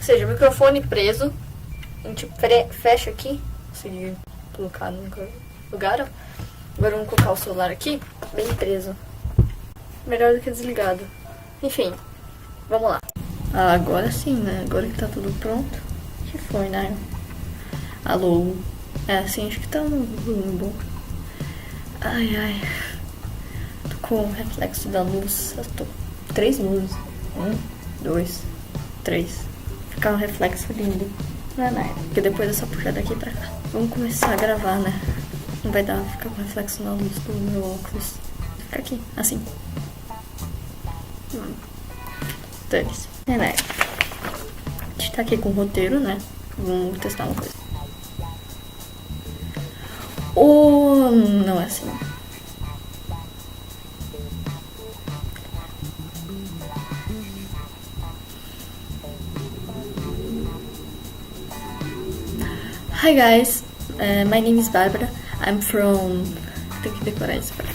Ou seja, o microfone preso. A gente fecha aqui. Consegui colocar no lugar. Agora vamos colocar o celular aqui, bem preso. Melhor do que desligado. Enfim, vamos lá. Agora sim, né? Agora que tá tudo pronto. Que foi, né? Alô? É assim, acho que tá um volume bom. Ai, ai. Tô com o reflexo da luz. Eu tô 3 luzes. 1, 2, 3. Ficar um reflexo lindo. Não é nada. Porque depois é só puxar daqui pra cá. Vamos começar a gravar, né? Não vai dar pra ficar com reflexo na luz do meu óculos. Fica aqui, assim. Dane-se. É nada. A gente tá aqui com o roteiro, né? Vamos testar uma coisa. Ou não é assim. Hi guys, my name is Bárbara. I'm from... Tem que decorar isso pra...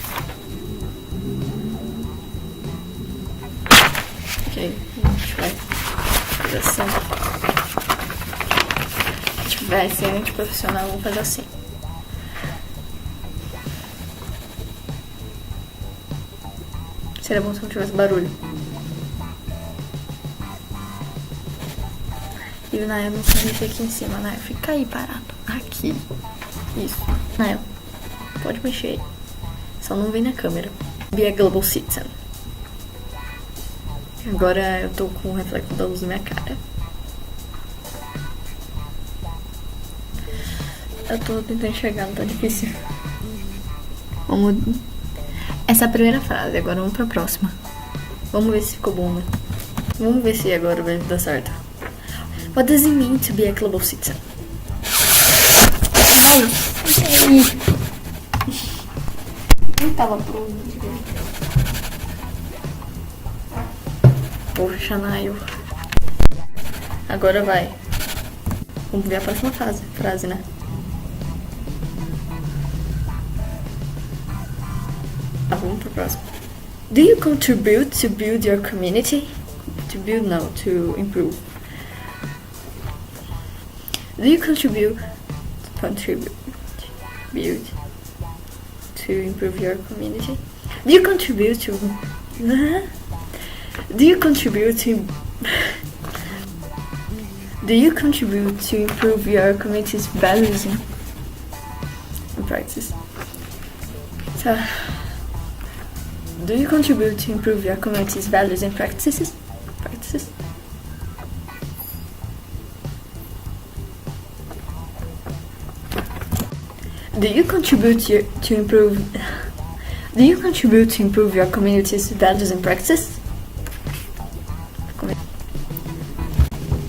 Ok, a gente vai fazer assim. Se tiver excelente profissional, vamos fazer assim. Seria bom se não tivesse barulho. E o Nael não se mexer aqui em cima, Nael. Fica aí parado. Aqui. Isso. Nael, pode mexer aí. Só não vem na câmera. Be a Global Citizen. Agora eu tô com o reflexo da luz na minha cara. Eu tô tentando enxergar, não tá difícil. Vamos... Essa é a primeira frase, agora vamos pra próxima. Vamos ver se ficou bom, né? Vamos ver se agora vai dar certo. What does it mean to be a global citizen? Ai, não tava pronto. Poxa, Nail. Agora vai. Vamos ver a próxima frase, né? Vamos pra próxima. Do you contribute to build your community? To build, no, to improve. Do you contribute to improve your community? Do you contribute to Do you contribute to improve your community's values and practice? So, do you contribute to improve your community's values and practices? Do you contribute to improve your community's values and practices?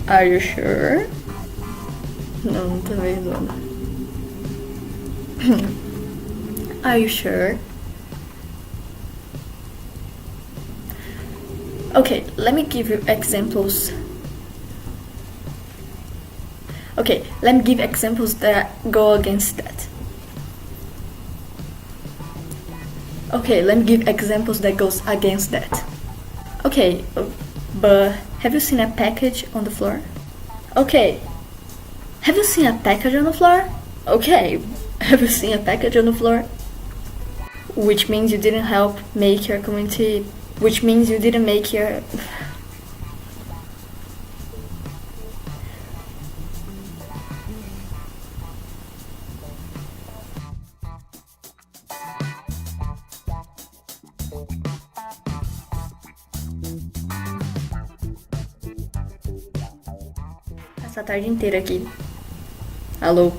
Are you sure? Não tô vendo. Are you sure? Okay, let me give you examples. Okay, let me give examples that go against that. Okay, let me give examples that goes against that. Okay, but have you seen a package on the floor? Okay. Have you seen a package on the floor? Okay. Have you seen a package on the floor? Which means you didn't help make your community... Which means you didn't make your... Essa tarde inteira aqui. Alô?